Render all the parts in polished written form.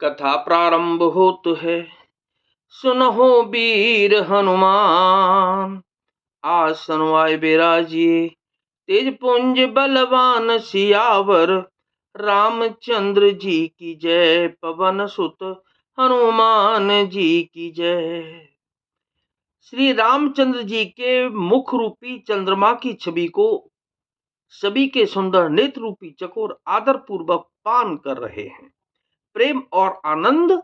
कथा प्रारंभ होत है। सुनहो वीर हनुमान, आसन वाय बिराजिए। तेज पुंज बलवान सियावर, रामचंद्र जी की जय। पवन सुत हनुमान जी की जय। श्री रामचंद्र जी के मुख रूपी चंद्रमा की छवि को सभी के सुंदर नेत्र रूपी चकोर आदर पूर्वक पान कर रहे हैं। प्रेम और आनंद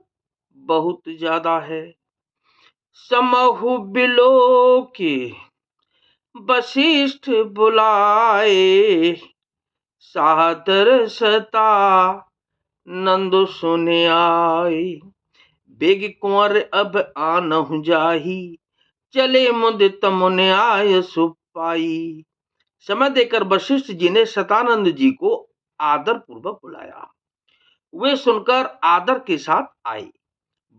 बहुत ज्यादा है। समहु बिलो के वशिष्ठ बुलाए, सादर सता नंद सुने आए। बेग कुंवर अब आनहु जाही, चले मुदित मुनि आय सुपाई। समय देकर वशिष्ठ जी ने शतानंद जी को आदर पूर्वक बुलाया। वे सुनकर आदर के साथ आए।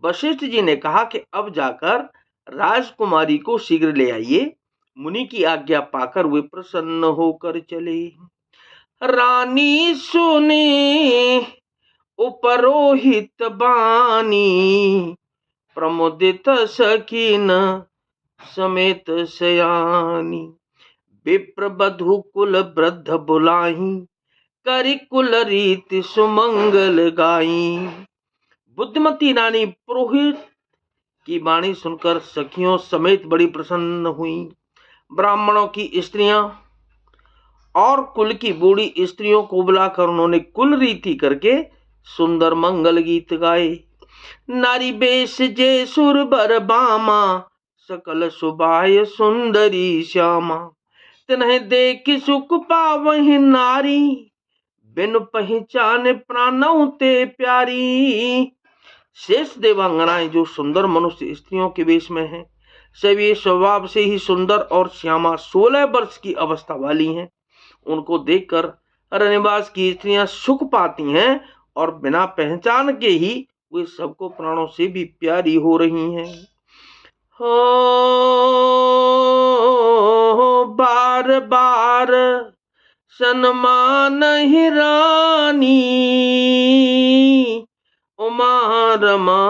वशिष्ठ जी ने कहा कि अब जाकर राजकुमारी को शीघ्र ले आइए। मुनि की आज्ञा पाकर वे प्रसन्न होकर चले। रानी सुने उपरोहित बानी, प्रमुदित सकीन समेत सयानी। विप्र बधु कुल वृद्ध बुलाही, करि कुल रीति सुमंगल गाई। बुद्धिमती रानी पुरोहित की वाणी सुनकर सखियों समेत बड़ी प्रसन्न हुई। ब्राह्मणों की स्त्रियां और कुल की बूढ़ी स्त्रियों को बुलाकर उन्होंने कुल रीति करके सुंदर मंगल गीत गाए। नारी बेश जे सुर बर बामा, सकल सुबाय सुंदरी श्यामा। तिन्हें देख सुख पावहि नारी, बिन पहचान प्राणों ते प्यारी। शेष देवांगनाएं जो सुंदर मनुष्य स्त्रियों के वेश में हैं, सभी स्वभाव से ही सुंदर और श्यामा 16 वर्ष की अवस्था वाली हैं। उनको देखकर रनिवास की स्त्रियां सुख पाती हैं और बिना पहचान के ही वे सबको प्राणों से भी प्यारी हो रही हैं। हो बार बार सन्मान ही रानी, उमा रमा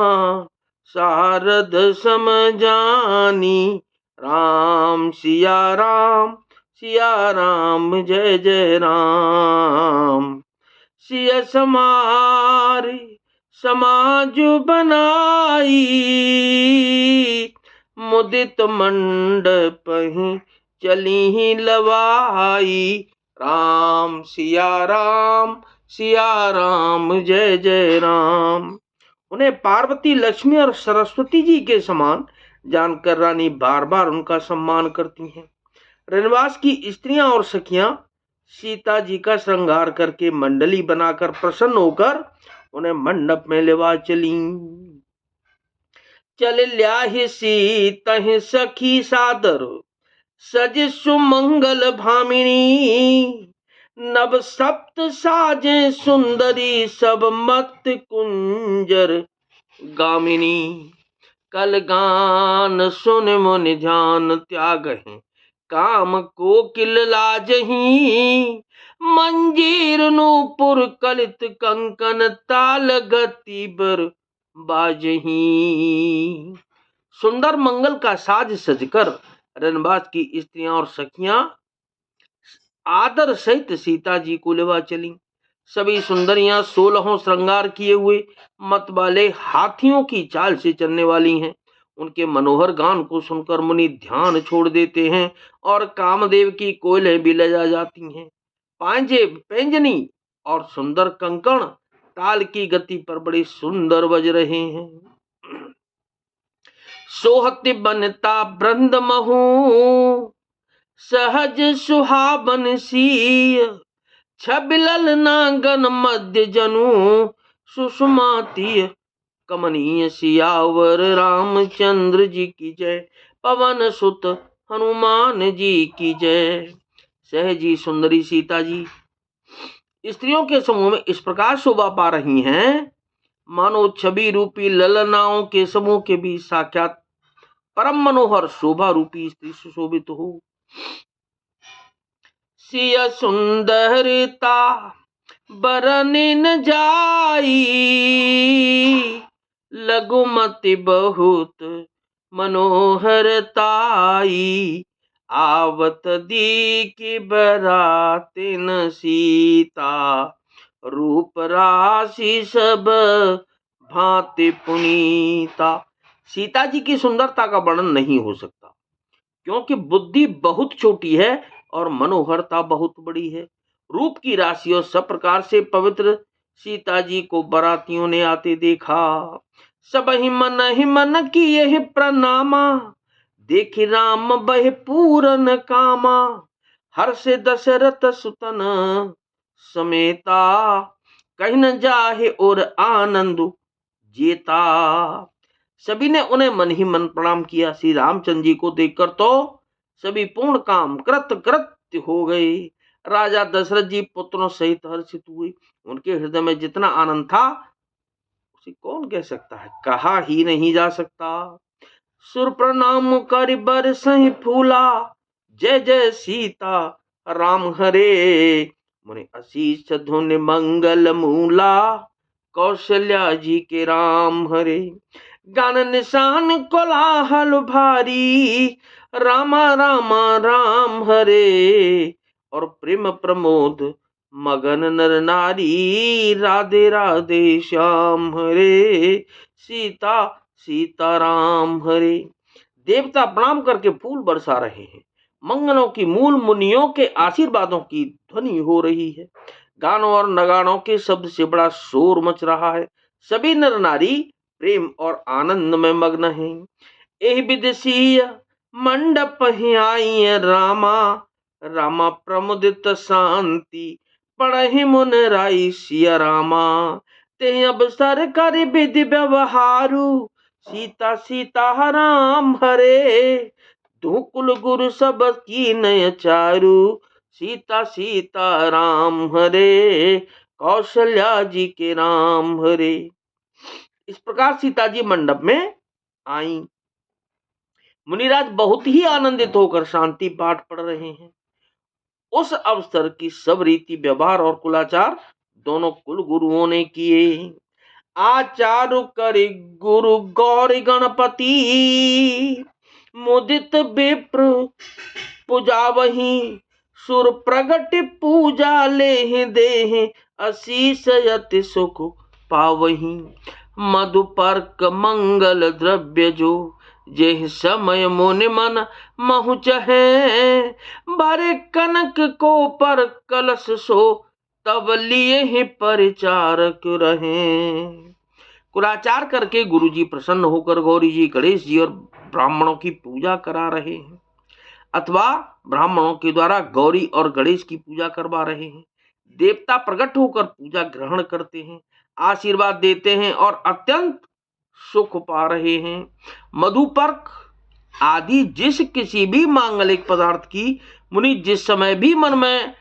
शारद समझानी। राम सिया राम जय जय राम। सिया समारी समाज बनाई, मुदित मंडप ही चली ही लवाई। राम सिया राम जय जय राम। उन्हें पार्वती, लक्ष्मी और सरस्वती जी के समान जानकर रानी बार बार उनका सम्मान करती हैं। रनवास की स्त्रियां और सखियां सीता जी का श्रृंगार करके मंडली बनाकर प्रसन्न होकर उन्हें मंडप में लेवा चली। चल ल्याहि सीतहि सखी सादर, सज सुमंगल भामिनी। नव सप्त साजे सुंदरी, सब मत कुंजर गामिनी। कल गान सुन मुनि ध्यान त्यागहि, काम कोकिल लाजही। मंजीर नूपुर कलित कंकन, ताल गति बर बाजही। सुंदर मंगल का साज सजकर रनवास की स्त्रियां और सखियां आदर सहित सीता जी को लेवा चली। सभी सुंदरियां 16 श्रृंगार किए हुए मत वाले हाथियों की चाल से चलने वाली हैं। उनके मनोहर गान को सुनकर मुनि ध्यान छोड़ देते हैं और कामदेव की कोयलें भी ले जा जाती हैं। पांजे, पैंजनी और सुंदर कंकण ताल की गति पर बड़े सुंदर बज रहे हैं। सोहति बनता ब्रंद महू, सहज सुहावन सीय। छबिलल नागन मध्य जनु, सुषमातीय कमनीय सियावर। रामचंद्र जी की जय, पवन सुत हनुमान जी की जय। सहजी सुंदरी सीता जी स्त्रियों के समूह में इस प्रकार शोभा पा रही हैं, मानो छवि रूपी ललनाओं के समूह के भी साक्षात परम मनोहर शोभा रूपी स्त्री सुशोभित हो। सिया सुंदरता बरन न जाई, लघुमति बहुत मनोहरताई, आवत दीकी बरातिन सीता, रूप राशि सब भांति पुनीता। सीता जी की सुंदरता का वर्णन नहीं हो सकता, क्योंकि बुद्धि बहुत छोटी है और मनोहरता बहुत बड़ी है। रूप की राशि और सब प्रकार से पवित्र सीता जी को बरातियों ने आते देखा। सब ही मन की यह प्रणामा, देखी राम बह पूरन कामा, हर से दशरथ सुतन समेता, कहीं न जाहे और आनंद जेता। सभी ने उन्हें मन ही मन प्रणाम किया। श्री रामचंद्र जी को देखकर तो सभी पूर्ण काम कृत्य हो गए। राजा दशरथ जी पुत्रों सहित हर्षित हुए। उनके हृदय में जितना आनंद था उसे कौन कह सकता है, कहा ही नहीं जा सकता। सुर प्रणाम कर बरसहि फूला, जय जय सीता राम हरे, मुनि आशीष धुन मंगल मूला, कौशल्या जी के राम हरे। गान निशान कोलाहल भारी, रामा रामा राम हरे, और प्रेम प्रमोद मगन नर नारी, राधे राधे श्याम हरे, सीता सीता राम हरे। देवता प्रणाम करके फूल बरसा रहे हैं। मंगलों की मूल मुनियों के आशीर्वादों की ध्वनि हो रही है। गानों और नगाड़ों के शब्द से बड़ा शोर मच रहा है। सभी नर नारी प्रेम और आनंद में मग्न हैं। एहि विदेशीय मंडप ही आई रामा, रामा प्रमुदित शांति, पढ़हि मुन राई सिया रामा, ते अवसर कर विधि व्यवहारू, सीता सीता राम हरे, धुकुल गुरु सब की नय चारू, सीता सीता राम हरे, कौशल्या जी के राम हरे। इस प्रकार सीता जी मंडप में आई। मुनिराज बहुत ही आनंदित होकर शांति पाठ पढ़ रहे हैं। उस अवसर की सब रीति व्यवहार और कुलाचार दोनों कुल गुरुओं ने किए। आचारु करि गुरु गौरी गणपति, मुदित विप्र पूजा वही, सुर प्रगट पूजा ले देह, आशीष यति सुख पावही, मधुपर्क मंगल द्रव्य जो, जेह समय मुनि मन महु चहे, बारे कनक को पर कलश सो, तब लिए ही परिचारक रहे। कुलाचार करके गुरुजी प्रसन्न होकर गौरी जी, गणेश जी और ब्राह्मणों की पूजा करा रहे हैं, अथवा ब्राह्मणों के द्वारा गौरी और गणेश की पूजा करवा रहे हैं। देवता प्रकट होकर पूजा ग्रहण करते हैं, आशीर्वाद देते हैं और अत्यंत सुख पा रहे हैं। मधुपर्क आदि जिस किसी भी मांगलिक पदार्थ की मुनि जिस समय भी मन में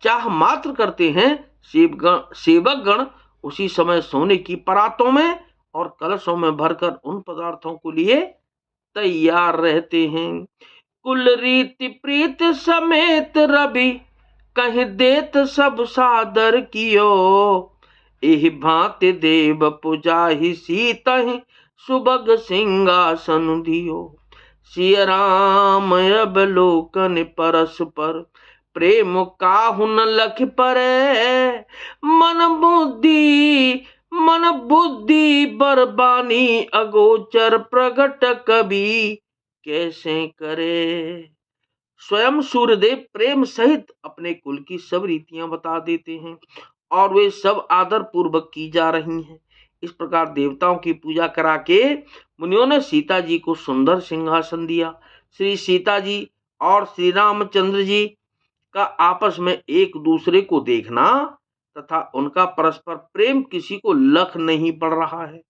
चाह मात्र करते हैं, सेवक गण उसी समय सोने की परातों में और कलशों में भरकर उन पदार्थों को लिए तैयार रहते हैं। कुल रीति प्रीत समेत रवि, कहीं देत सब सादर कियो, एहि भांति देव पूजा ही सीतहि, सुभग सिंहासन दियो, सिय राम अवलोकन परस्पर, प्रेम काहु न लख परे, मन बुद्धि बरबानी, अगोचर प्रगट कवि कैसे करे। स्वयं सूर्यदेव प्रेम सहित अपने कुल की सब रीतियां बता देते हैं और वे सब आदर पूर्वक की जा रही हैं। इस प्रकार देवताओं की पूजा करा के मुनियों ने सीता जी को सुंदर सिंहासन दिया। श्री सीता जी और श्री रामचंद्र जी का आपस में एक दूसरे को देखना तथा उनका परस्पर प्रेम किसी को लख नहीं पड़ रहा है।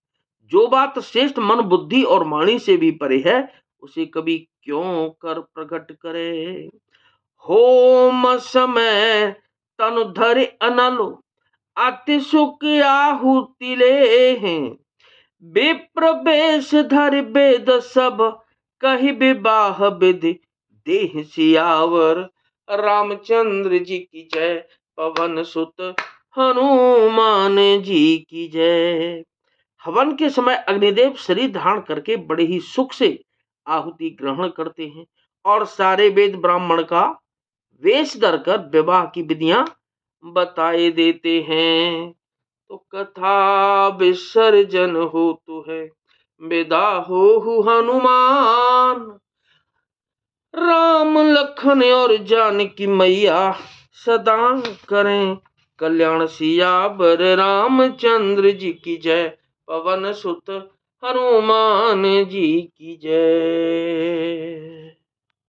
जो बात श्रेष्ठ मन बुद्धि और वाणी से भी परे है, उसे कभी क्यों कर प्रकट करे। होम समय तनु धरि अनलो, अति सुख आहुति ले हैं, विप्र वेश धरि वेद सब, कहि विवाह विधि देह सियावर। रामचंद्र जी की जय, पवन सुत हनुमान जी की जय। हवन के समय अग्निदेव शरीर धारण करके बड़े ही सुख से आहुति ग्रहण करते हैं और सारे वेद ब्राह्मण का वेश धरकर विवाह की विधियां बताए देते हैं। तो कथा विसर्जन हो तो है विदा हो हनुमान, राम लखन और जानकी मैया सदा करें कल्याण। सियावर रामचंद्र जी की जय, पवन सुत हनुमान जी की जय।